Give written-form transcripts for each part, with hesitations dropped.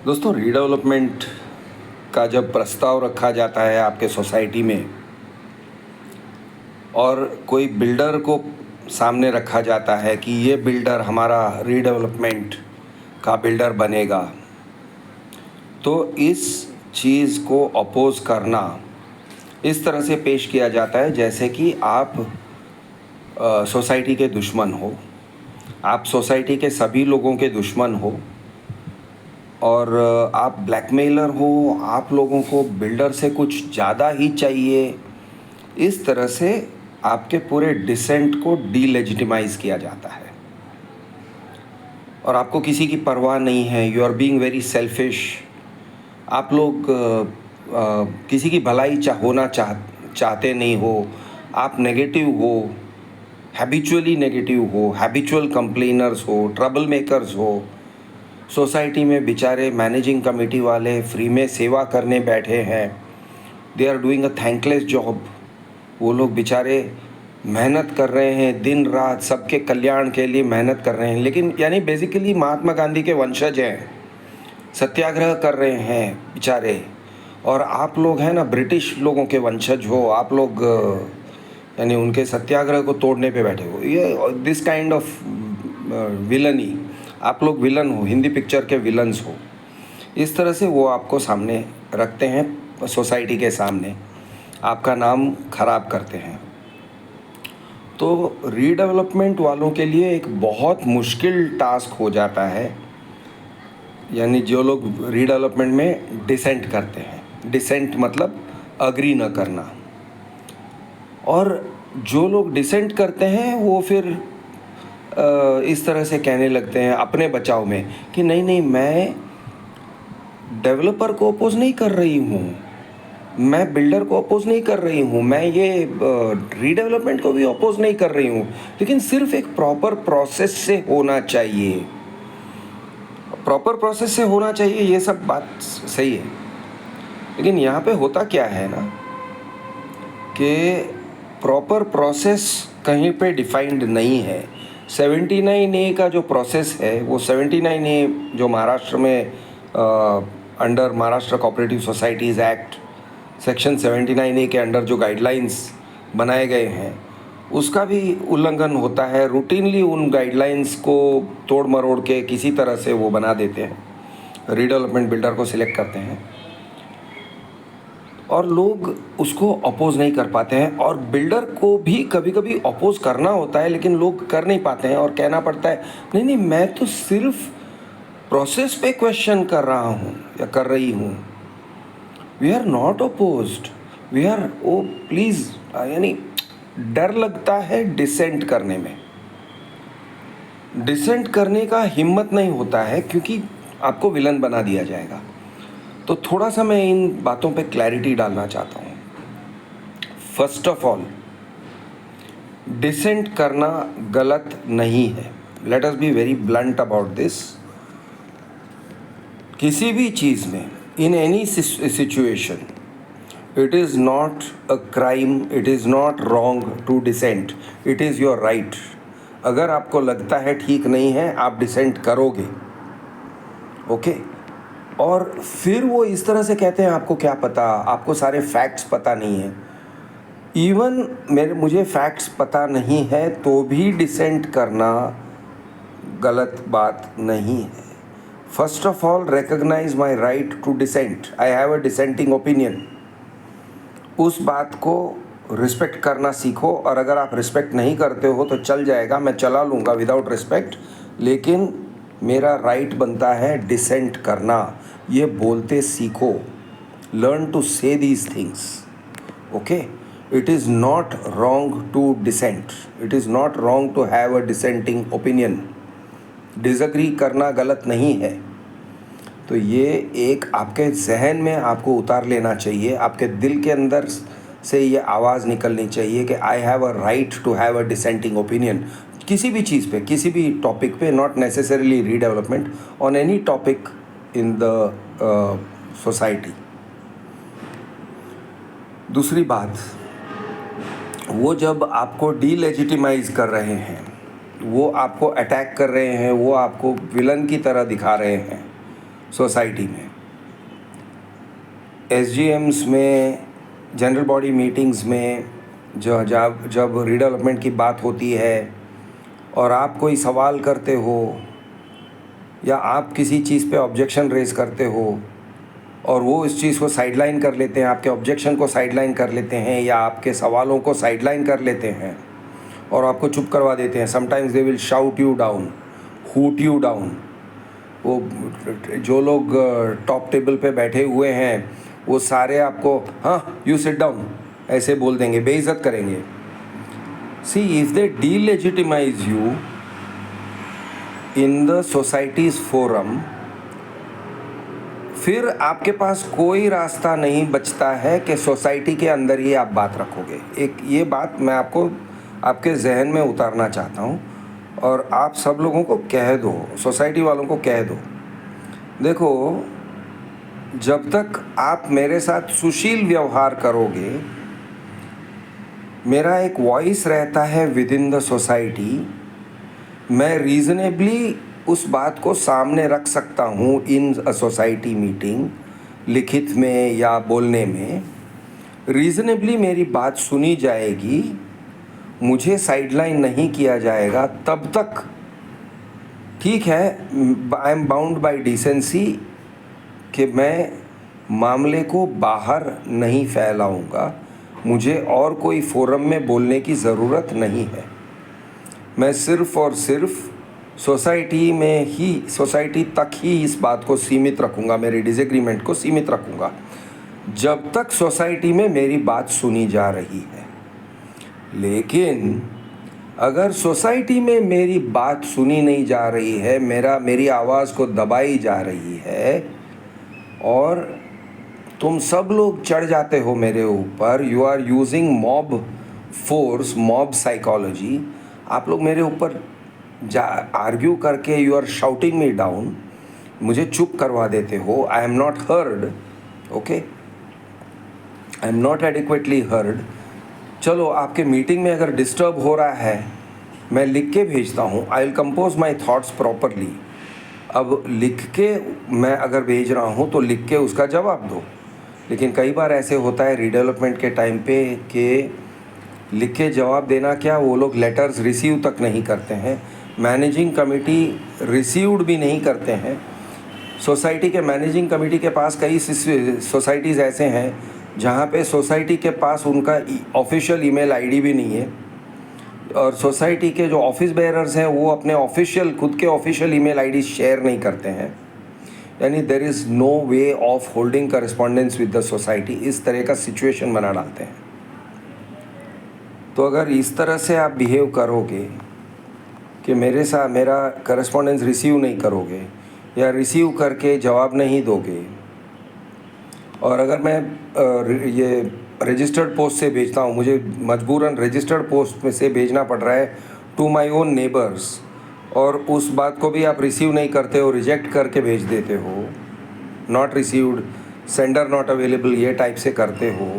दोस्तों, रीडेवलपमेंट का जब प्रस्ताव रखा जाता है आपके सोसाइटी में और कोई बिल्डर को सामने रखा जाता है कि ये बिल्डर हमारा रीडेवलपमेंट का बिल्डर बनेगा, तो इस चीज़ को अपोज़ करना इस तरह से पेश किया जाता है जैसे कि आप सोसाइटी के दुश्मन हो, आप सोसाइटी के सभी लोगों के दुश्मन हो और आप ब्लैकमेलर हो, आप लोगों को बिल्डर से कुछ ज़्यादा ही चाहिए। इस तरह से आपके पूरे डिसेंट को डीलेजिटिमाइज़ किया जाता है और आपको किसी की परवाह नहीं है। You are being very selfish. आप लोग किसी की भलाई चाहते नहीं हो। आप नेगेटिव हो, हैबिचुअली नेगेटिव हो, हैबिचुअल कंप्लेनर्स हो, ट्रबल मेकर्स हो। सोसाइटी में बेचारे मैनेजिंग कमेटी वाले फ्री में सेवा करने बैठे हैं। They are doing a thankless job. वो लोग बेचारे मेहनत कर रहे हैं, दिन रात सबके कल्याण के लिए मेहनत कर रहे हैं, लेकिन यानी बेसिकली महात्मा गांधी के वंशज हैं, सत्याग्रह कर रहे हैं बेचारे। और आप लोग हैं ना, ब्रिटिश लोगों के वंशज हो, आप लोग यानी उनके सत्याग्रह को तोड़ने पे बैठे हो। ये दिस काइंड ऑफ विलनी, आप लोग विलन हो, हिंदी पिक्चर के विलन्स हो। इस तरह से वो आपको सामने रखते हैं, सोसाइटी के सामने आपका नाम खराब करते हैं। तो रीडेवलपमेंट वालों के लिए एक बहुत मुश्किल टास्क हो जाता है, यानी जो लोग रीडेवलपमेंट में डिसेंट करते हैं। डिसेंट मतलब अग्री न करना। और जो लोग डिसेंट करते हैं वो फिर इस तरह से कहने लगते हैं अपने बचाव में कि नहीं नहीं, मैं डेवलपर को अपोज नहीं कर रही हूँ, मैं बिल्डर को अपोज नहीं कर रही हूँ, मैं ये रीडेवलपमेंट को भी अपोज नहीं कर रही हूँ, लेकिन सिर्फ एक प्रॉपर प्रोसेस से होना चाहिए। प्रॉपर प्रोसेस से होना चाहिए, ये सब बात सही है, लेकिन यहाँ पे होता क्या है ना कि प्रॉपर प्रोसेस कहीं पे डिफाइंड नहीं है। 79A का जो प्रोसेस है, वो 79A जो महाराष्ट्र में under Maharashtra cooperative societies act section 79A के अंडर जो गाइडलाइंस बनाए गए हैं, उसका भी उल्लंघन होता है। रूटीनली उन गाइडलाइंस को तोड़ मरोड़ के किसी तरह से वो बना देते हैं, रीडेवलपमेंट बिल्डर को सिलेक्ट करते हैं और लोग उसको अपोज नहीं कर पाते हैं। और बिल्डर को भी कभी कभी अपोज करना होता है, लेकिन लोग कर नहीं पाते हैं और कहना पड़ता है नहीं नहीं, मैं तो सिर्फ प्रोसेस पे क्वेश्चन कर रहा हूँ या कर रही हूँ। We are not opposed, we are oh please, यानी डर लगता है डिसेंट करने में। डिसेंट करने का हिम्मत नहीं होता है क्योंकि आपको विलन बना दिया जाएगा। तो थोड़ा सा मैं इन बातों पे क्लैरिटी डालना चाहता हूँ। फर्स्ट ऑफ ऑल, डिसेंट करना गलत नहीं है। Let us be very blunt about this. किसी भी चीज़ में, in any situation, it is not a crime, it is not wrong to dissent, it is your right. अगर आपको लगता है ठीक नहीं है, आप डिसेंट करोगे, ओके। और फिर वो इस तरह से कहते हैं आपको क्या पता, आपको सारे फैक्ट्स पता नहीं है। इवन मुझे फैक्ट्स पता नहीं है तो भी डिसेंट करना गलत बात नहीं है। First of all, recognise my right to dissent, I have a dissenting opinion. उस बात को रिस्पेक्ट करना सीखो, और अगर आप रिस्पेक्ट नहीं करते हो तो चल जाएगा, मैं चला लूँगा विदाउट रिस्पेक्ट, लेकिन मेरा राइट बनता है डिसेंट करना। ये बोलते सीखो। Learn to say these things, okay. It is not wrong to dissent, it is not wrong to have a dissenting opinion. Disagree करना गलत नहीं है। तो ये एक आपके जहन में आपको उतार लेना चाहिए, आपके दिल के अंदर से ये आवाज़ निकलनी चाहिए कि I have a right to have a dissenting opinion. किसी भी चीज़ पे, किसी भी टॉपिक पे, not necessarily redevelopment, on any topic in the society. दूसरी बात, वो जब आपको डीलेजिटिमाइज कर रहे हैं, वो आपको अटैक कर रहे हैं, वो आपको विलन की तरह दिखा रहे हैं, सोसाइटी में, SGMs में, जनरल बॉडी मीटिंग्स में जब रीडेवलपमेंट की बात होती है और आप कोई सवाल करते हो या आप किसी चीज़ पे ऑब्जेक्शन रेज़ करते हो और वो इस चीज़ को साइडलाइन कर लेते हैं, आपके ऑब्जेक्शन को साइडलाइन कर लेते हैं या आपके सवालों को साइडलाइन कर लेते हैं और आपको चुप करवा देते हैं। Sometimes they will shout you down, hoot you down. वो जो लोग टॉप टेबल पे बैठे हुए हैं वो सारे आपको हाँ यू सिट डाउन ऐसे बोल देंगे, बेइज्जत करेंगे। See, if they delegitimise you in the society's forum, फिर आपके पास कोई रास्ता नहीं बचता है कि सोसाइटी के अंदर ही आप बात रखोगे। एक ये बात मैं आपको आपके जहन में उतारना चाहता हूँ और आप सब लोगों को कह दो, सोसाइटी वालों को कह दो, देखो जब तक आप मेरे साथ सुशील व्यवहार करोगे, मेरा एक वॉइस रहता है विद इन द सोसाइटी, मैं रीज़नेबली उस बात को सामने रख सकता हूँ इन अ सोसाइटी मीटिंग, लिखित में या बोलने में, रीज़नेबली मेरी बात सुनी जाएगी, मुझे साइडलाइन नहीं किया जाएगा, तब तक ठीक है। I am bound by decency कि मैं मामले को बाहर नहीं फैलाऊंगा, मुझे और कोई फोरम में बोलने की ज़रूरत नहीं है। मैं सिर्फ़ और सिर्फ सोसाइटी में ही, सोसाइटी तक ही इस बात को सीमित रखूँगा, मेरे डिसएग्रीमेंट को सीमित रखूँगा, जब तक सोसाइटी में मेरी बात सुनी जा रही है। लेकिन अगर सोसाइटी में मेरी बात सुनी नहीं जा रही है, मेरी आवाज़ को दबाई जा रही है और तुम सब लोग चढ़ जाते हो मेरे ऊपर, you are using mob force, mob psychology, आप लोग मेरे ऊपर आर्ग्यू करके you are shouting me down, मुझे चुप करवा देते हो, I am not heard, okay, I am not adequately heard. चलो आपके मीटिंग में अगर डिस्टर्ब हो रहा है, मैं लिख के भेजता हूँ, I will compose my thoughts properly. अब लिख के मैं अगर भेज रहा हूँ तो लिख के उसका जवाब दो। लेकिन कई बार ऐसे होता है रीडेवलपमेंट के टाइम पे कि लिख के जवाब देना क्या, वो लोग लेटर्स रिसीव तक नहीं करते हैं, मैनेजिंग कमेटी रिसीव्ड भी नहीं करते हैं। सोसाइटी के मैनेजिंग कमेटी के पास कई सोसाइटीज़ ऐसे हैं जहाँ पे सोसाइटी के पास उनका ऑफिशियल ईमेल आईडी भी नहीं है और सोसाइटी के जो ऑफिस बेयरर्स हैं वो अपने खुद के ऑफिशियल ईमेल आईडी शेयर नहीं करते हैं। यानी there is no way of holding correspondence with the society, इस तरह का सिचुएशन बना डालते हैं। तो अगर इस तरह से आप बिहेव करोगे कि मेरा करस्पॉन्डेंस रिसीव नहीं करोगे या रिसीव करके जवाब नहीं दोगे, और अगर मैं ये रजिस्टर्ड पोस्ट से भेजता हूँ, मुझे मजबूरन रजिस्टर्ड पोस्ट में से भेजना पड़ रहा है टू माय ओन नेबर्स, और उस बात को भी आप रिसीव नहीं करते हो, रिजेक्ट करके भेज देते हो, not received, sender not available, ये टाइप से करते हो,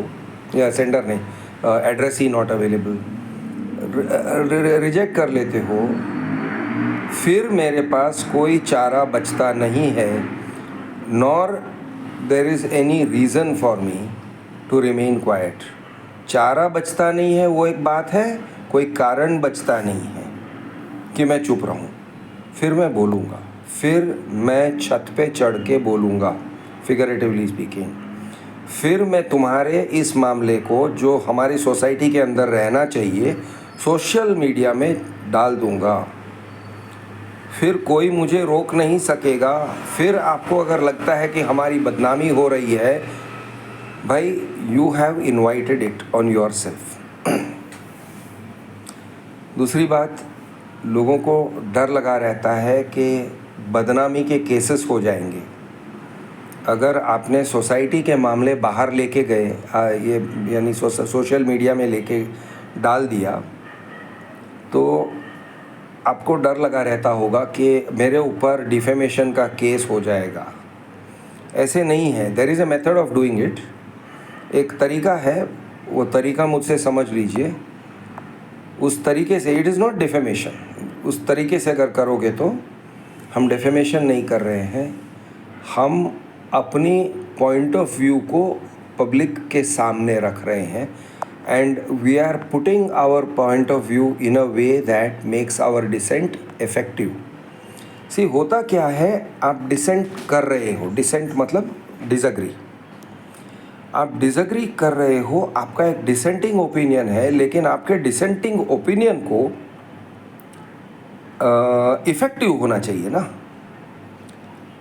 या सेंडर नहीं, address he not available, reject कर लेते हो, फिर मेरे पास कोई चारा बचता नहीं है, nor there is any reason for me to remain quiet. चारा बचता नहीं है वो एक बात है, कोई कारण बचता नहीं है कि मैं चुप रहूं। फिर मैं बोलूँगा, फिर मैं छत पे चढ़ के बोलूँगा, फिगरेटिवली स्पीकिंग। फिर मैं तुम्हारे इस मामले को जो हमारी सोसाइटी के अंदर रहना चाहिए सोशल मीडिया में डाल दूँगा, फिर कोई मुझे रोक नहीं सकेगा। फिर आपको अगर लगता है कि हमारी बदनामी हो रही है, भाई you have invited it on your self. दूसरी बात, लोगों को डर लगा रहता है कि बदनामी के केसेस हो जाएंगे। अगर आपने सोसाइटी के मामले बाहर लेके गए, ये यानी सोशल मीडिया में लेके डाल दिया, तो आपको डर लगा रहता होगा कि मेरे ऊपर डिफेमेशन का केस हो जाएगा। ऐसे नहीं है, there is a method of doing it. एक तरीका है, वो तरीका मुझसे समझ लीजिए। उस तरीके से, इट इज़ नॉट डिफेमेशन, उस तरीके से अगर करोगे तो हम डिफेमेशन नहीं कर रहे हैं, हम अपनी पॉइंट ऑफ व्यू को पब्लिक के सामने रख रहे हैं and we are putting our point of view in a way that makes our dissent effective. See होता क्या है, आप डिसेंट कर रहे हो, डिसेंट मतलब डिसएग्री, आप डिसएग्री कर रहे हो, आपका एक डिसेंटिंग ओपिनियन है, लेकिन आपके डिसेंटिंग ओपिनियन को इफ़ेक्टिव होना चाहिए ना,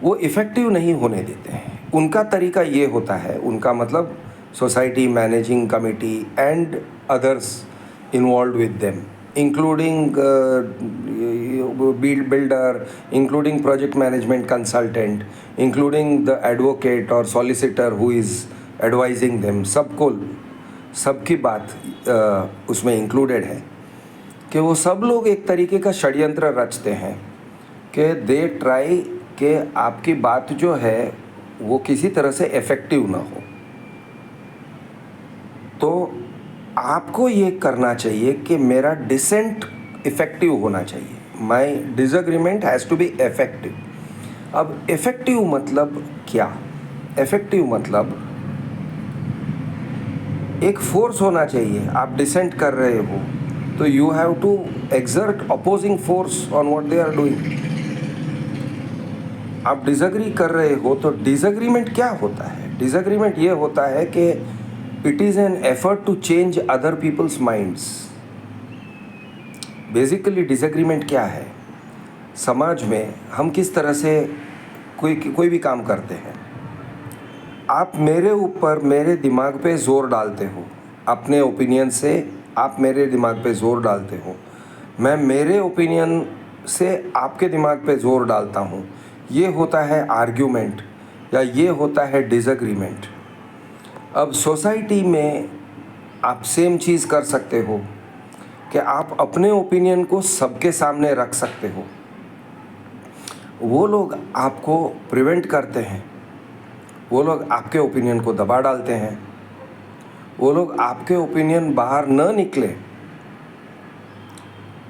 वो इफ़ेक्टिव नहीं होने देते हैं। उनका तरीका ये होता है, उनका मतलब society managing committee and others involve with them, including builder, including project management consultant, including the advocate और solicitor who is advising them, सबकी बात उसमें इंक्लूडेड है कि वो सब लोग एक तरीके का षड्यंत्र रचते हैं कि दे ट्राई कि आपकी बात जो है वो किसी तरह से इफ़ेक्टिव ना हो। तो आपको ये करना चाहिए कि मेरा डिसेंट इफ़ेक्टिव होना चाहिए, my disagreement has to be effective. अब इफ़ेक्टिव मतलब क्या? इफ़ेक्टिव मतलब एक फोर्स होना चाहिए। आप डिसेंट कर रहे हो तो you have to exert opposing force on what they are doing. आप डिसएग्री कर रहे हो तो डिसएग्रीमेंट क्या होता है? डिसएग्रीमेंट ये होता है कि it is an effort to change other people's minds. Basically disagreement क्या है? समाज में हम किस तरह से कोई भी काम करते हैं, आप मेरे ऊपर मेरे दिमाग पे ज़ोर डालते हो, अपने ओपिनियन से आप मेरे दिमाग पे ज़ोर डालते हो, मैं मेरे ओपिनियन से आपके दिमाग पे ज़ोर डालता हूँ। ये होता है आर्ग्यूमेंट या ये होता है डिसएग्रीमेंट। अब सोसाइटी में आप सेम चीज़ कर सकते हो कि आप अपने ओपिनियन को सबके सामने रख सकते हो। वो लोग आपको प्रिवेंट करते हैं, वो लोग आपके ओपिनियन को दबा डालते हैं, वो लोग आपके ओपिनियन बाहर न निकले।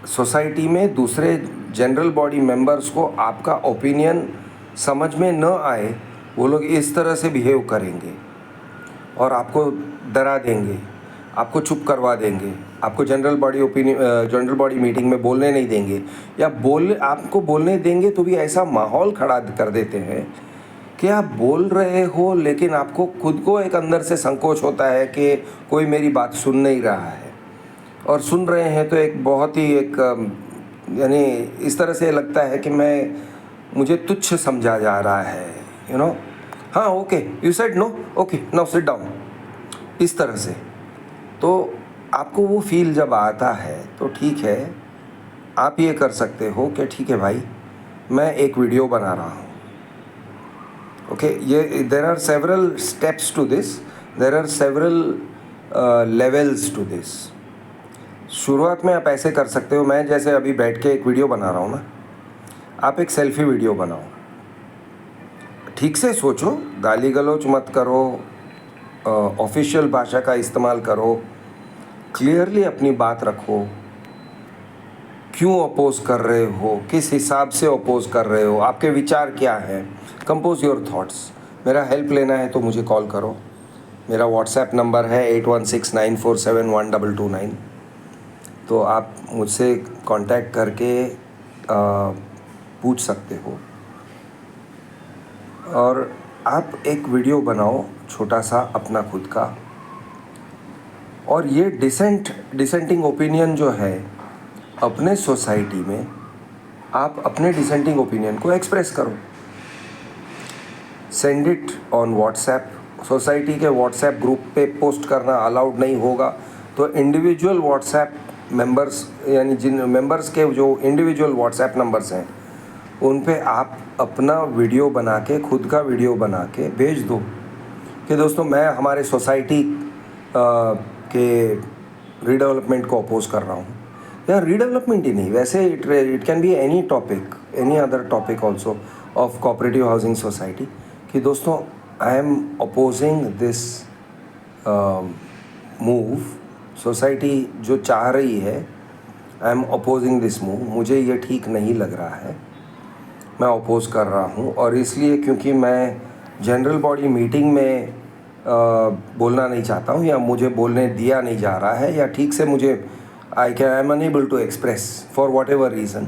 सोसाइटी में दूसरे जनरल बॉडी मेंबर्स को आपका ओपिनियन समझ में न आए, वो लोग इस तरह से बिहेव करेंगे और आपको डरा देंगे, आपको चुप करवा देंगे, आपको जनरल बॉडी मीटिंग में बोलने नहीं देंगे, या आपको बोलने देंगे तो भी ऐसा माहौल खड़ा कर देते हैं कि आप बोल रहे हो लेकिन आपको खुद को एक अंदर से संकोच होता है कि कोई मेरी बात सुन नहीं रहा है, और सुन रहे हैं तो एक बहुत ही यानी इस तरह से लगता है कि मुझे तुच्छ समझा जा रहा है, यू नो। हाँ, okay, you said no, okay, now sit down, इस तरह से। तो आपको वो फील जब आता है तो ठीक है, आप ये कर सकते हो कि ठीक है भाई, मैं एक वीडियो बना रहा हूँ, ओके। ये there are several steps to this, there are several levels to this. शुरुआत में आप ऐसे कर सकते हो, मैं जैसे अभी बैठ के एक वीडियो बना रहा हूँ ना, आप एक सेल्फी वीडियो बनाओ, ठीक से सोचो, गाली गलौज मत करो, ऑफिशियल भाषा का इस्तेमाल करो, क्लियरली अपनी बात रखो, क्यों अपोज कर रहे हो, किस हिसाब से अपोज कर रहे हो, आपके विचार क्या हैं, कंपोज योर थॉट्स। मेरा हेल्प लेना है तो मुझे कॉल करो, मेरा व्हाट्सएप नंबर है 8169471229। तो आप मुझसे कांटेक्ट करके पूछ सकते हो, और आप एक वीडियो बनाओ छोटा सा अपना खुद का, और ये डिसेंटिंग ओपिनियन जो है अपने सोसाइटी में, आप अपने डिसेंटिंग ओपिनियन को एक्सप्रेस करो, send it on WhatsApp. Society के व्हाट्सएप ग्रुप पे पोस्ट करना अलाउड नहीं होगा, तो इंडिविजुअल व्हाट्सएप मेंबर्स, यानी जिन मेंबर्स के जो इंडिविजुअल व्हाट्सएप नंबर्स हैं, उन पे आप अपना वीडियो बना के, खुद का वीडियो बना के भेज दो कि दोस्तों मैं हमारे सोसाइटी के रीडेवलपमेंट को अपोज कर रहा हूँ। या रीडेवलपमेंट ही नहीं, वैसे it can be any topic, any other topic also of cooperative housing society, कि दोस्तों I am opposing this move, society जो चाह रही है, I am opposing this move, मुझे ये ठीक नहीं लग रहा है, मैं अपोज़ कर रहा हूँ, और इसलिए क्योंकि मैं जनरल बॉडी मीटिंग में बोलना नहीं चाहता हूँ, या मुझे बोलने दिया नहीं जा रहा है, या ठीक से मुझे I am unable to express for whatever reason,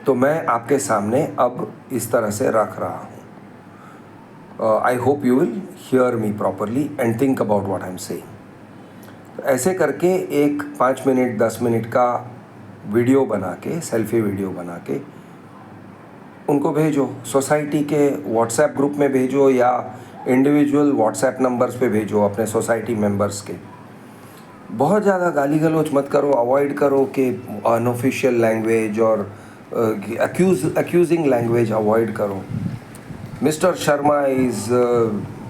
तो मैं आपके सामने अब इस तरह से रख रहा हूँ. I hope you will hear me properly and think about what I am saying. तो ऐसे करके एक 5 मिनट 10 मिनट का वीडियो बना के, सेल्फी वीडियो बना के उनको भेजो. सोसाइटी के व्हाट्सएप ग्रुप में भेजो, या इंडिविजुअल व्हाट्सएप नंबर्स पे भेजो अपने सोसाइटी मेंबर्स के. बहुत ज़्यादा गाली गलौज मत करो, अवॉइड करो कि अनऑफिशियल लैंग्वेज और एक्यूजिंग लैंग्वेज अवॉइड करो. Mister Sharma is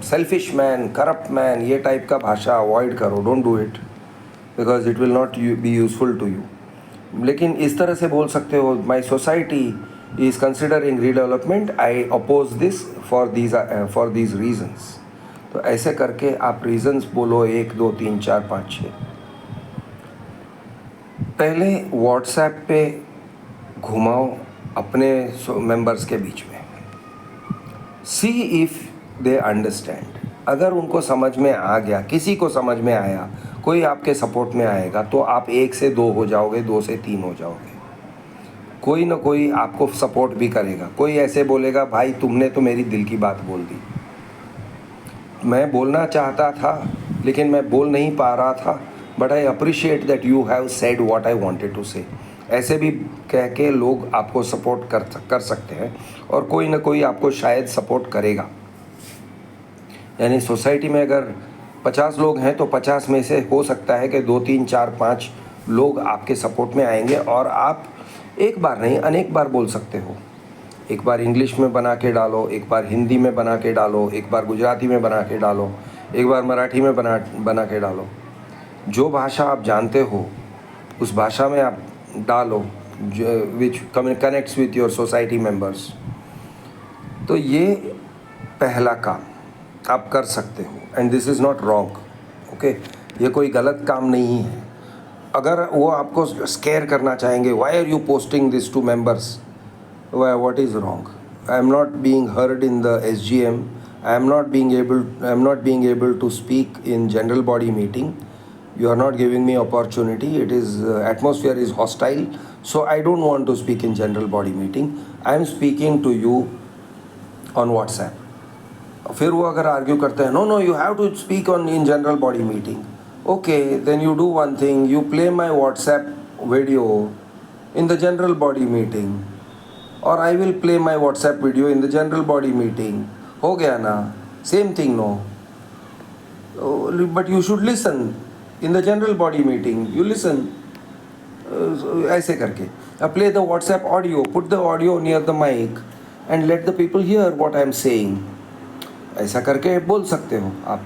selfish man, corrupt man, ये टाइप का भाषा अवॉइड करो. Don't do it because it will not be useful to you. लेकिन इस तरह से बोल सकते हो, my society is considering redevelopment, I oppose this for these reasons. तो ऐसे करके आप रीजन्स बोलो 1 2 3 4 5 6. पहले व्हाट्सएप पे घुमाओ अपने मेंबर्स के बीच में. सी इफ़ दे अंडरस्टैंड. अगर उनको समझ में आ गया, किसी को समझ में आया, कोई आपके सपोर्ट में आएगा, तो आप 1 से 2 हो जाओगे, 2 से 3 हो जाओगे. कोई ना कोई आपको सपोर्ट भी करेगा. कोई ऐसे बोलेगा, भाई तुमने तो मेरी दिल की बात बोल दी, मैं बोलना चाहता था लेकिन मैं बोल नहीं पा रहा था, but I appreciate that you have said what I wanted to say. ऐसे भी कह के लोग आपको सपोर्ट कर सकते हैं, और कोई ना कोई आपको शायद सपोर्ट करेगा. यानी सोसाइटी में अगर 50 लोग हैं तो 50 में से हो सकता है कि 2 3 4 5 लोग आपके सपोर्ट में आएंगे, और आप एक बार नहीं अनेक बार बोल सकते हो. एक बार इंग्लिश में बना के डालो, एक बार हिंदी में बना के डालो, एक बार गुजराती में बना के डालो, एक बार मराठी में बना के डालो. जो भाषा आप जानते हो उस भाषा में आप डालो, which connects with your society members. तो ये पहला काम आप कर सकते हो, and this is not wrong. Okay, ये कोई गलत काम नहीं है. अगर वो आपको स्केयर करना चाहेंगे, why are you posting this to members, what is wrong. I am not being heard in the SGM. I am not being able to speak in general body meeting. You are not giving me opportunity. It is atmosphere is hostile, so I don't want to speak in general body meeting. I am speaking to you on WhatsApp. फिर वो अगर argue करते हैं, no, you have to speak in general body meeting. Okay, then you do one thing, you play my WhatsApp video in the general body meeting, or I will play my WhatsApp video in the general body meeting. हो गया ना, same thing. No, but you should listen in the general body meeting. You listen ऐसे करके. Play the WhatsApp audio, put the audio near the mic and let the people hear what I am saying. ऐसा करके बोल सकते हो आप.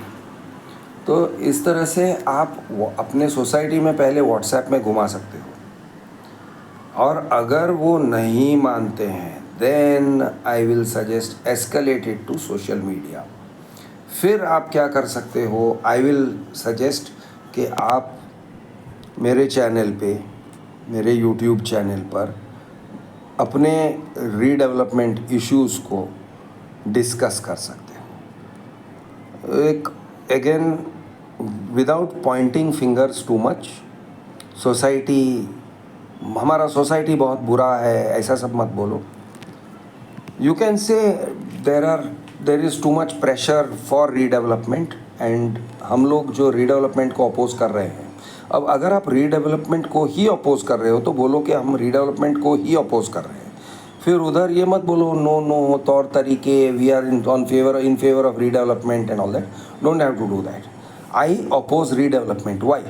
तो इस तरह से आप अपने सोसाइटी में पहले व्हाट्सएप में घुमा सकते हो. और अगर वो नहीं मानते हैं, then I will suggest escalate it to social media. फिर आप क्या कर सकते हो, I will suggest कि आप मेरे चैनल पे, मेरे YouTube चैनल पर अपने रीडेवलपमेंट इश्यूज़ को डिस्कस कर सकते हो. एक again without Poynting fingers too much. Society, हमारा सोसाइटी बहुत बुरा है, ऐसा सब मत बोलो. You can say there is too much pressure for redevelopment, and हम लोग जो redevelopment को अपोज कर रहे हैं. अब अगर आप redevelopment को ही अपोज कर रहे हो तो बोलो कि हम redevelopment को ही अपोज कर रहे हैं. फिर उधर ये मत बोलो नो तौर तरीके, we are in favor of redevelopment and all that. Don't have to do that. I oppose redevelopment. Why?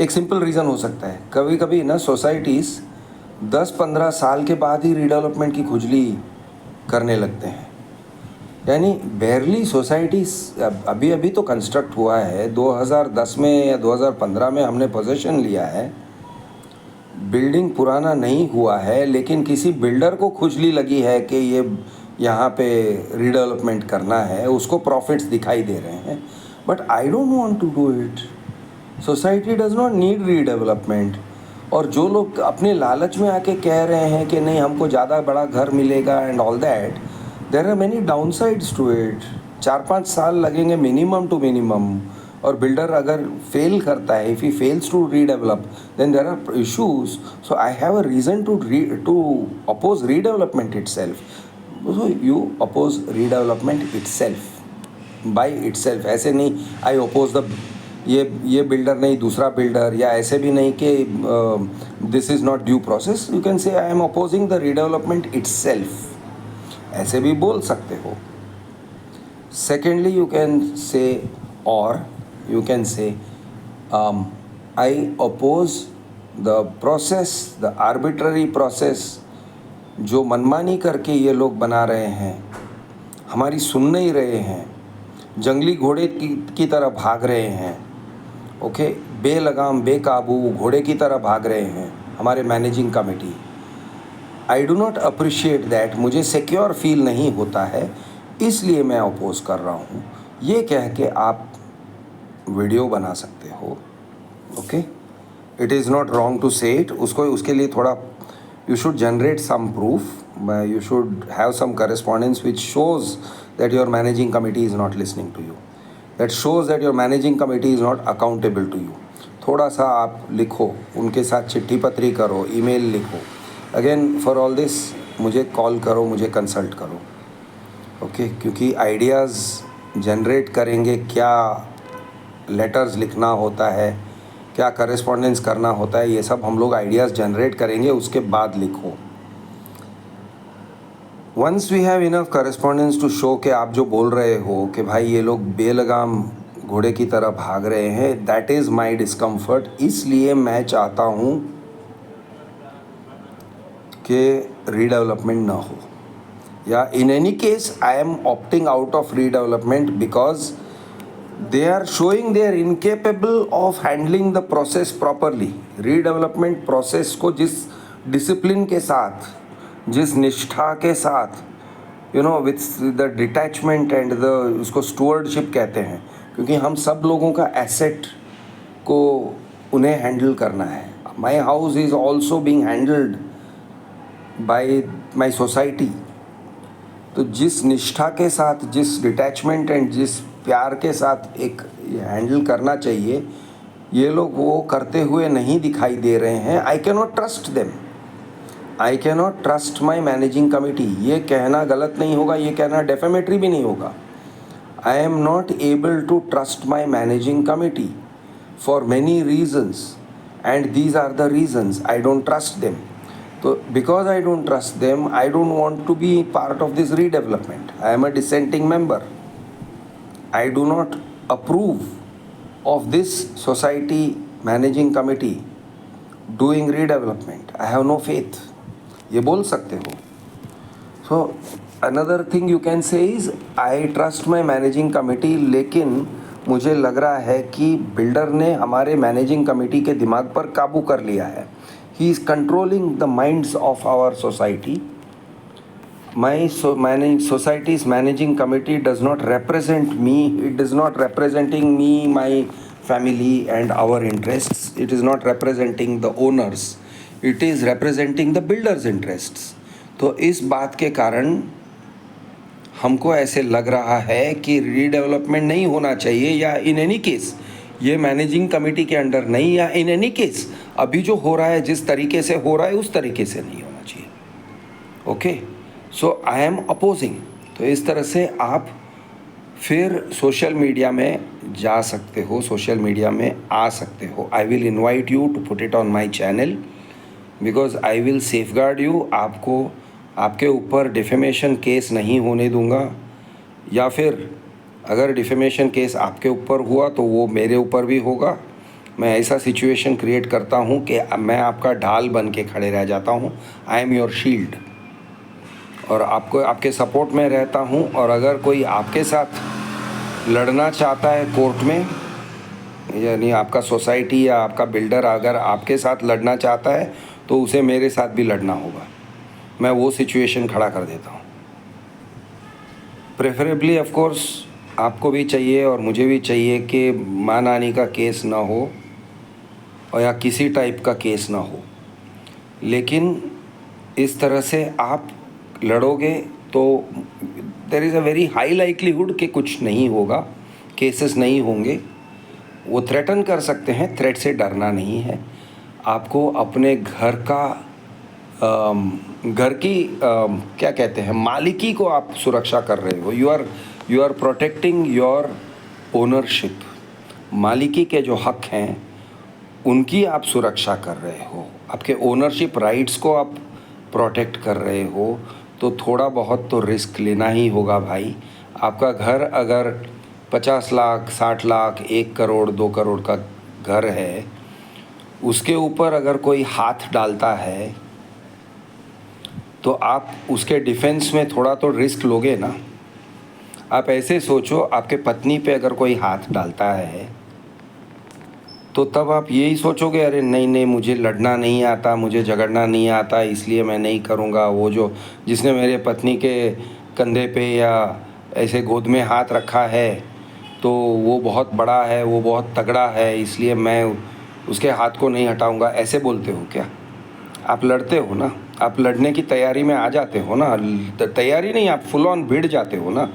एक सिंपल रीज़न हो सकता है. कभी कभी ना सोसाइटीज़ 10-15 साल के बाद ही रीडेवलपमेंट की खुजली करने लगते हैं. यानी बैरली सोसाइटी अभी तो कंस्ट्रक्ट हुआ है. 2010 में या 2015 में हमने पोजीशन लिया है. बिल्डिंग पुराना नहीं हुआ है, लेकिन किसी बिल्डर को खुजली लगी है कि ये यहाँ पे रीडेवलपमेंट करना है, उसको प्रॉफिट्स दिखाई दे रहे हैं. But I don't want to do it. Society does not need redevelopment. और जो लोग अपने लालच में आके कह रहे हैं कि नहीं हमको ज़्यादा बड़ा घर मिलेगा and all that, there are many downsides to it. 4-5 साल लगेंगे मिनिमम टू मिनिमम। और बिल्डर अगर फेल करता है, if he fails to redevelop, then there are issues. So I have a reason to oppose redevelopment itself. So you oppose redevelopment itself by itself. ऐसे नहीं I oppose the ये builder नहीं दूसरा builder, या ऐसे भी नहीं कि this is not due process. You can say I am opposing the redevelopment itself, ऐसे भी बोल सकते हो। सेकेंडली यू कैन से, और you can say I oppose the process, the arbitrary process जो मनमानी करके ये लोग बना रहे हैं, हमारी सुन नहीं रहे हैं, जंगली घोड़े की तरह भाग रहे हैं। ओके, बेलगाम बेकाबू घोड़े की तरह भाग रहे हैं हमारे managing committee. I do not appreciate that. मुझे सिक्योर फील नहीं होता है, इसलिए मैं अपोज कर रहा हूँ। ये कह के आप वीडियो बना सकते हो। Okay, it is not wrong to say it. उसके लिए थोड़ा you should generate some proof, you should have some correspondence which shows that your managing committee is not listening to you, that shows that your managing committee is not accountable to you. थोड़ा सा आप लिखो, उनके साथ चिट्ठी पत्री करो, email लिखो। अगेन फॉर ऑल दिस मुझे कॉल करो, मुझे कंसल्ट करो। ओके, क्योंकि आइडियाज़ जनरेट करेंगे, क्या लेटर्स लिखना होता है, क्या करेस्पॉन्डेंस करना होता है, ये सब हम लोग आइडियाज़ जनरेट करेंगे, उसके बाद लिखो। Once we have enough correspondence to show कि आप जो बोल रहे हो कि भाई ये लोग बेलगाम घोड़े की तरह भाग रहे हैं, दैट इज़ माई डिस्कम्फर्ट। इसलिए मैं चाहता हूँ कि रीडेवलपमेंट ना हो, या in any case I am opting out of redevelopment because they are showing they are incapable of handling the process properly। Redevelopment process को जिस डिसिप्लिन के साथ, जिस निष्ठा के साथ, you know, with the detachment and the, उसको स्टुअर्डशिप कहते हैं, क्योंकि हम सब लोगों का एसेट को उन्हें हैंडल करना है। My house is also being handled by my society. तो जिस निष्ठा के साथ, जिस डिटैचमेंट एंड जिस प्यार के साथ एक हैंडल करना चाहिए, ये लोग वो करते हुए नहीं दिखाई दे रहे हैं। I can not trust them, I can not trust my managing committee. ये कहना गलत नहीं होगा, ये कहना डेफेमेटरी भी नहीं होगा। I am not able to trust my managing committee for many reasons, and these are the reasons I don't trust them. तो because I don't trust them, I don't want to be part of this redevelopment. I am a dissenting member. I do not approve of this society managing committee doing redevelopment. I have no faith. ये बोल सकते हो। So another thing you can say is I trust my managing committee, लेकिन मुझे लग रहा है कि बिल्डर ने हमारे मैनेजिंग कमेटी के दिमाग पर काबू कर लिया है। He is controlling the minds of our society. My society's managing committee does not represent me. It is not representing me, my family and our interests. It is not representing the owners. It is representing the builders' interests. तो इस बात के कारण हमको ऐसे लग रहा है कि रीडेवलपमेंट नहीं होना चाहिए, या इन एनी केस ये मैनेजिंग कमेटी के अंडर नहीं, या इन एनी केस अभी जो हो रहा है, जिस तरीके से हो रहा है, उस तरीके से नहीं होना चाहिए। Okay, so I am opposing. तो इस तरह से आप फिर सोशल मीडिया में जा सकते हो, सोशल मीडिया में आ सकते हो। I will invite you to put it on my channel, because I will safeguard you. आपको, आपके ऊपर डिफेमेशन केस नहीं होने दूंगा, या फिर अगर डिफेमेशन केस आपके ऊपर हुआ तो वो मेरे ऊपर भी होगा। मैं ऐसा सिचुएशन क्रिएट करता हूँ कि मैं आपका ढाल बन के खड़े रह जाता हूँ। आई एम योर शील्ड, और आपको, आपके सपोर्ट में रहता हूँ। और अगर कोई आपके साथ लड़ना चाहता है कोर्ट में, यानी आपका सोसाइटी या आपका बिल्डर अगर आपके साथ लड़ना चाहता है, तो उसे मेरे साथ भी लड़ना होगा। मैं वो सिचुएशन खड़ा कर देता हूँ। प्रेफरेबली ऑफ कोर्स आपको भी चाहिए और मुझे भी चाहिए कि मानहानि का केस ना हो, और या किसी टाइप का केस ना हो। लेकिन इस तरह से आप लड़ोगे तो there is a very high likelihood कि कुछ नहीं होगा, केसेस नहीं होंगे। वो थ्रेटन कर सकते हैं, थ्रेट से डरना नहीं है। आपको अपने घर का घर की क्या कहते हैं, मालिकी को आप सुरक्षा कर रहे हो। You are protecting your ownership. मालिकी के जो हक हैं उनकी आप सुरक्षा कर रहे हो, आपके ओनरशिप राइट्स को आप प्रोटेक्ट कर रहे हो। तो थोड़ा बहुत तो रिस्क लेना ही होगा भाई। आपका घर अगर 50 लाख, 60 लाख, 1 करोड़, 2 करोड़ का घर है, उसके ऊपर अगर कोई हाथ डालता है तो आप उसके डिफेंस में थोड़ा तो रिस्क लोगे ना। आप ऐसे सोचो, आपके पत्नी पे अगर कोई हाथ डालता है तो तब आप यही सोचोगे, अरे नहीं नहीं, मुझे लड़ना नहीं आता, मुझे झगड़ना नहीं आता, इसलिए मैं नहीं करूँगा। वो जो जिसने मेरे पत्नी के कंधे पे या ऐसे गोद में हाथ रखा है तो वो बहुत बड़ा है, वो बहुत तगड़ा है, इसलिए मैं उसके हाथ को नहीं हटाऊँगा, ऐसे बोलते हो क्या? आप लड़ते हो ना, आप लड़ने की तैयारी में आ जाते हो ना। तैयारी नहीं, आप फुल ऑन भिड़ जाते हो ना।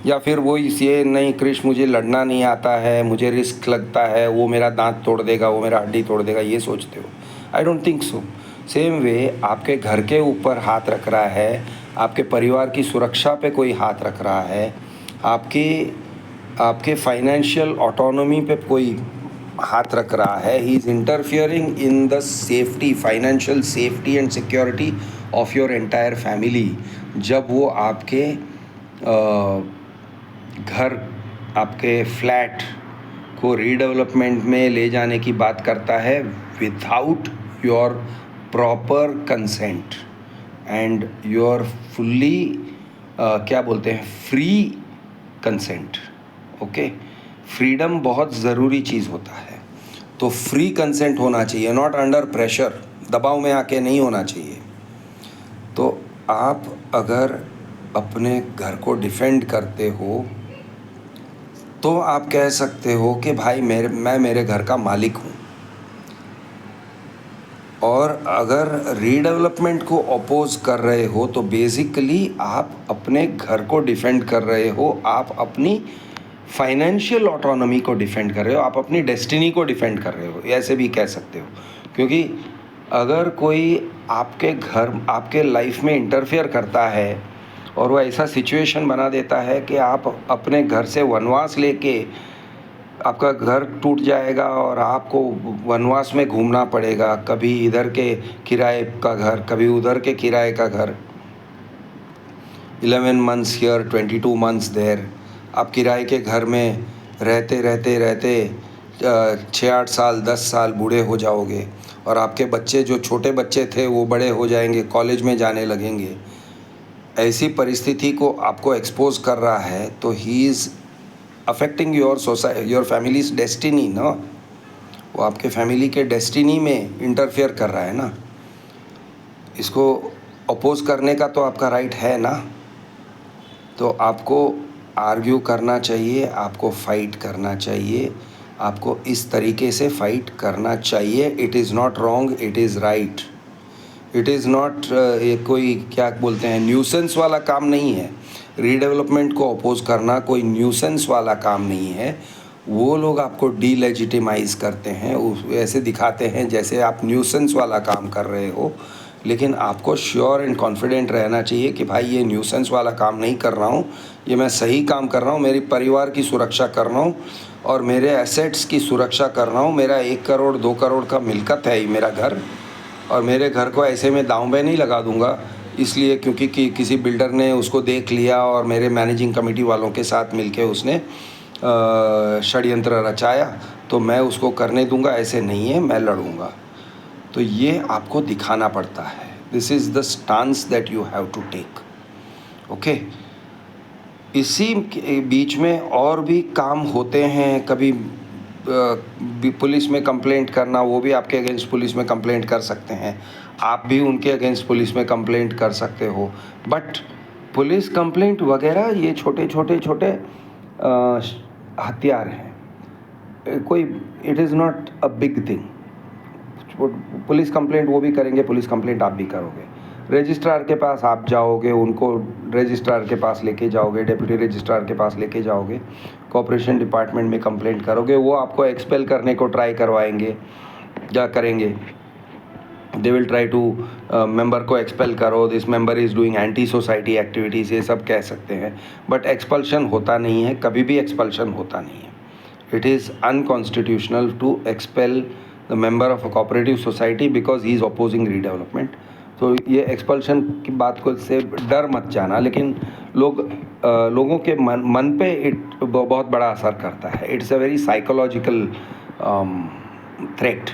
या फिर वो ये नहीं क्रिश, मुझे लड़ना नहीं आता है, मुझे रिस्क लगता है, वो मेरा दांत तोड़ देगा, वो मेरा हड्डी तोड़ देगा, ये सोचते हो। I don't think so. Same way आपके घर के ऊपर हाथ रख रहा है, आपके परिवार की सुरक्षा पे कोई हाथ रख रहा है, आपके फाइनेंशियल ऑटोनॉमी पे कोई हाथ रख रहा है, he is interfering in the safety, financial safety and security of your entire family. जब वो आपके घर, आपके फ्लैट को रीडेवलपमेंट में ले जाने की बात करता है without your proper consent and your fully क्या बोलते हैं, फ्री कंसेंट। ओके, फ्रीडम बहुत ज़रूरी चीज़ होता है। तो फ्री कंसेंट होना चाहिए, नॉट अंडर प्रेशर, दबाव में आके नहीं होना चाहिए। तो आप अगर अपने घर को डिफेंड करते हो तो आप कह सकते हो कि भाई मैं मेरे घर का मालिक हूँ। और अगर रीडेवलपमेंट को अपोज कर रहे हो तो बेसिकली आप अपने घर को डिफेंड कर रहे हो, आप अपनी फाइनेंशियल ऑटोनॉमी को डिफेंड कर रहे हो, आप अपनी डेस्टिनी को डिफेंड कर रहे हो, ऐसे भी कह सकते हो। क्योंकि अगर कोई आपके घर, आपके लाइफ में इंटरफेयर करता है और वो ऐसा सिचुएशन बना देता है कि आप अपने घर से वनवास लेके, आपका घर टूट जाएगा और आपको वनवास में घूमना पड़ेगा, कभी इधर के किराए का घर, कभी उधर के किराए का घर, 11 मंथ्स हियर, 22 मंथ्स देयर। आप किराए के घर में रहते रहते रहते 6-8 साल, 10 साल बूढ़े हो जाओगे और आपके बच्चे जो छोटे बच्चे थे वो बड़े हो जाएंगे, कॉलेज में जाने लगेंगे। ऐसी परिस्थिति को आपको एक्सपोज कर रहा है तो he is affecting your families destiny ना। वो आपके फैमिली के डेस्टिनी में इंटरफेयर कर रहा है ना। इसको अपोज करने का तो आपका राइट है ना। तो आपको आर्ग्यू करना चाहिए, आपको फाइट करना चाहिए, आपको इस तरीके से फाइट करना चाहिए। It is not wrong, it is right. It is not ये कोई क्या बोलते हैं, न्यूसेंस वाला काम नहीं है। रीडेवलपमेंट को अपोज करना कोई न्यूसेंस वाला काम नहीं है। वो लोग आपको डीलेजिटिमाइज करते हैं, ऐसे दिखाते हैं जैसे आप न्यूसेंस वाला काम कर रहे हो। लेकिन आपको श्योर एंड कॉन्फिडेंट रहना चाहिए कि भाई ये न्यूसेंस वाला काम नहीं कर रहा हूँ, ये मैं सही काम कर रहा हूँ, मेरी परिवार की सुरक्षा कर रहा हूँ और मेरे एसेट्स की सुरक्षा कर रहा हूँ। मेरा 1 करोड़ 2 करोड़ का मिलकत है ये मेरा घर, और मेरे घर को ऐसे में दांव में नहीं लगा दूंगा इसलिए क्योंकि किसी बिल्डर ने उसको देख लिया और मेरे मैनेजिंग कमेटी वालों के साथ मिलके उसने षड्यंत्र रचाया तो मैं उसको करने दूंगा, ऐसे नहीं है, मैं लड़ूंगा। तो ये आपको दिखाना पड़ता है। This is the stance that you have to take. Okay, इसी बीच में और भी काम होते हैं। कभी पुलिस में कंप्लेंट करना, वो भी आपके अगेंस्ट पुलिस में कंप्लेंट कर सकते हैं, आप भी उनके अगेंस्ट पुलिस में कंप्लेंट कर सकते हो। बट पुलिस कंप्लेंट वगैरह ये छोटे छोटे हथियार हैं। कोई it is not a big thing. Police complaint वो भी करेंगे, पुलिस कंप्लेंट आप भी करोगे। रजिस्ट्रार के पास आप जाओगे, उनको रजिस्ट्रार के पास लेके जाओगे, डिप्टी रजिस्ट्रार के पास लेके जाओगे, कॉर्पोरेशन डिपार्टमेंट में कंप्लेंट करोगे, वो आपको एक्सपेल करने को ट्राई करवाएंगे या करेंगे। They will try to member को एक्सपेल करो, this member is doing anti society activities, ये सब कह सकते हैं, बट एक्सपल्शन होता नहीं है, कभी भी एक्सपल्शन होता नहीं है। It is unconstitutional to expel the member of a cooperative society because he is opposing redevelopment. तो ये एक्सपल्शन की बात को से डर मत जाना, लेकिन लोगों के मन पे बहुत बड़ा असर करता है। It's a very psychological threat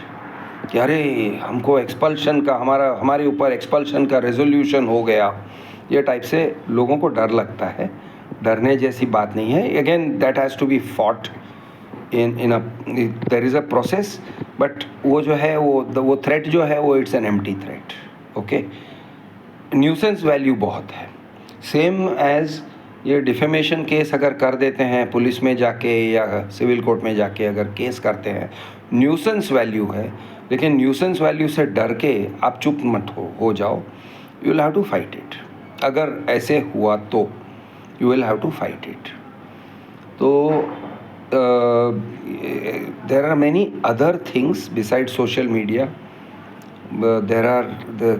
कि अरे हमको एक्सपल्शन का हमारे ऊपर एक्सपल्शन का रेजोल्यूशन हो गया, ये टाइप से लोगों को डर लगता है। डरने जैसी बात नहीं है। Again that has to be fought in there is a process, but वो जो है वो थ्रेट जो है वो it's an empty threat. Okay, nuisance value बहुत है। सेम एज ये डिफेमेशन केस अगर कर देते हैं पुलिस में जाके या सिविल कोर्ट में जाके अगर केस करते हैं, न्यूसेंस वैल्यू है, लेकिन न्यूसेंस वैल्यू से डर के आप चुप मत हो जाओ। You will have to fight it. अगर ऐसे हुआ तो you will have to fight it. तो there are many other things besides social media. There are the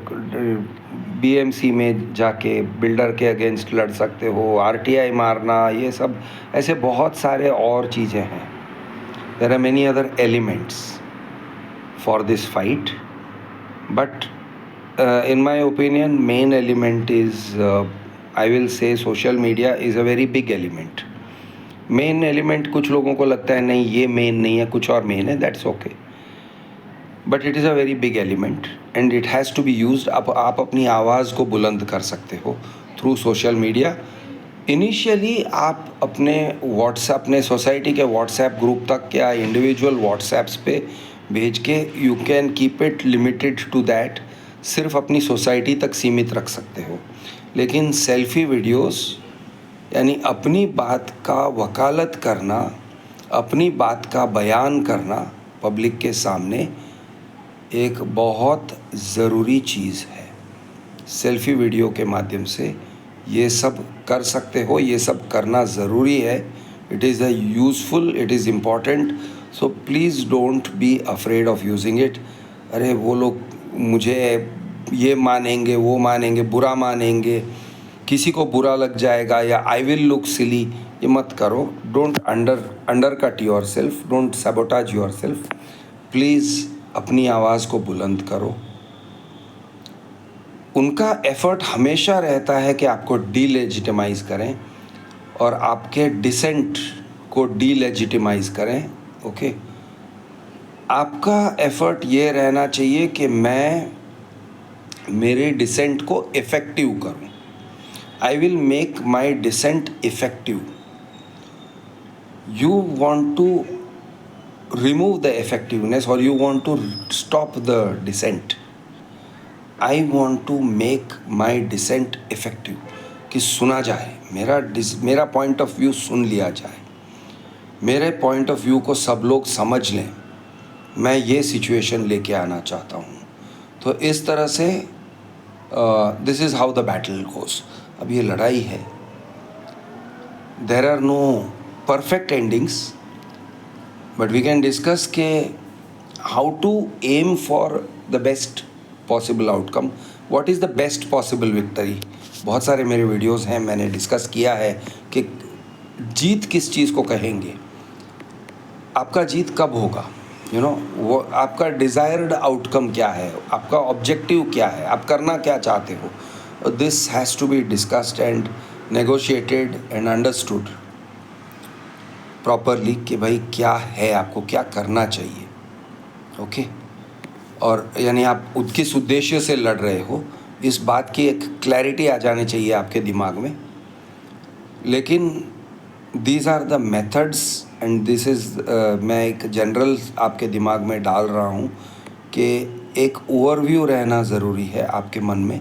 BMC में जाके बिल्डर के अगेंस्ट लड़ सकते हो, RTI मारना, ये सब ऐसे बहुत सारे और चीज़ें हैं। There are many other elements for this fight, but in my opinion main element is I will say social media is a very big element. Main element कुछ लोगों को लगता है नहीं ये मेन नहीं है, कुछ और मेन है, that's okay, but it is a very big element and it has to be used. आप अपनी आवाज़ को बुलंद कर सकते हो थ्रू सोशल मीडिया। इनिशियली आप अपने सोसाइटी के व्हाट्सएप ग्रुप तक या इंडिविजुअल व्हाट्सएप्स पे भेज के you can keep it limited to that, सिर्फ अपनी सोसाइटी तक सीमित रख सकते हो। लेकिन सेल्फी वीडियोस यानी अपनी बात का वकालत करना, अपनी बात का बयान करना पब्लिक के सामने एक बहुत ज़रूरी चीज़ है। सेल्फी वीडियो के माध्यम से ये सब कर सकते हो, ये सब करना ज़रूरी है। It is a useful, it is important, so please don't be afraid of using it. अरे वो लोग मुझे ये मानेंगे, वो मानेंगे, बुरा मानेंगे, किसी को बुरा लग जाएगा या आई विल लुक सिली, ये मत करो। Don't under cut your self, don't sabotage your self. Please अपनी आवाज़ को बुलंद करो। उनका एफर्ट हमेशा रहता है कि आपको डीलेजिटिमाइज़ करें और आपके डिसेंट को डीलेजिटिमाइज़ करें। ओके, आपका एफर्ट ये रहना चाहिए कि मैं मेरे डिसेंट को इफ़ेक्टिव करूं। I will make my dissent effective. You want to remove the effectiveness or you want to stop the dissent. I want to make my dissent effective. कि सुना जाए, मेरा पॉइंट ऑफ व्यू सुन लिया जाए, मेरे point of view को सब लोग समझ लें। मैं ये सिचुएशन लेके आना चाहता हूँ। तो इस तरह से this is how the battle goes. अब ये लड़ाई है, there are no perfect endings, but we can discuss के how to aim for the best possible outcome, what is the best possible victory. बहुत सारे मेरे वीडियोस हैं, मैंने डिस्कस किया है कि जीत किस चीज़ को कहेंगे, आपका जीत कब होगा, वो आपका डिज़ायर्ड आउटकम क्या है, आपका ऑब्जेक्टिव क्या है, आप करना क्या चाहते हो। This has to be discussed and negotiated and understood properly कि भाई क्या है, आपको क्या करना चाहिए। ओके, और यानी आप किस उद्देश्य से लड़ रहे हो, इस बात की एक क्लैरिटी आ जानी चाहिए आपके दिमाग में। लेकिन these are the methods and this is मैं एक जनरल आपके दिमाग में डाल रहा हूँ कि एक ओवरव्यू रहना ज़रूरी है आपके मन में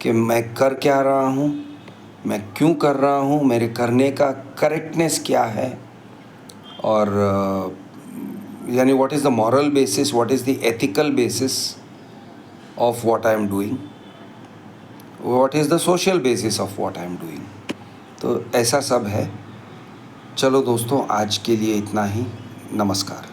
कि मैं कर क्या रहा हूँ, मैं क्यों कर रहा हूँ, मेरे करने का करेक्टनेस क्या है, और यानी what is the moral basis, what is the ethical basis of what I am doing, what is the social basis of what I am doing. तो ऐसा सब है। चलो दोस्तों, आज के लिए इतना ही। नमस्कार।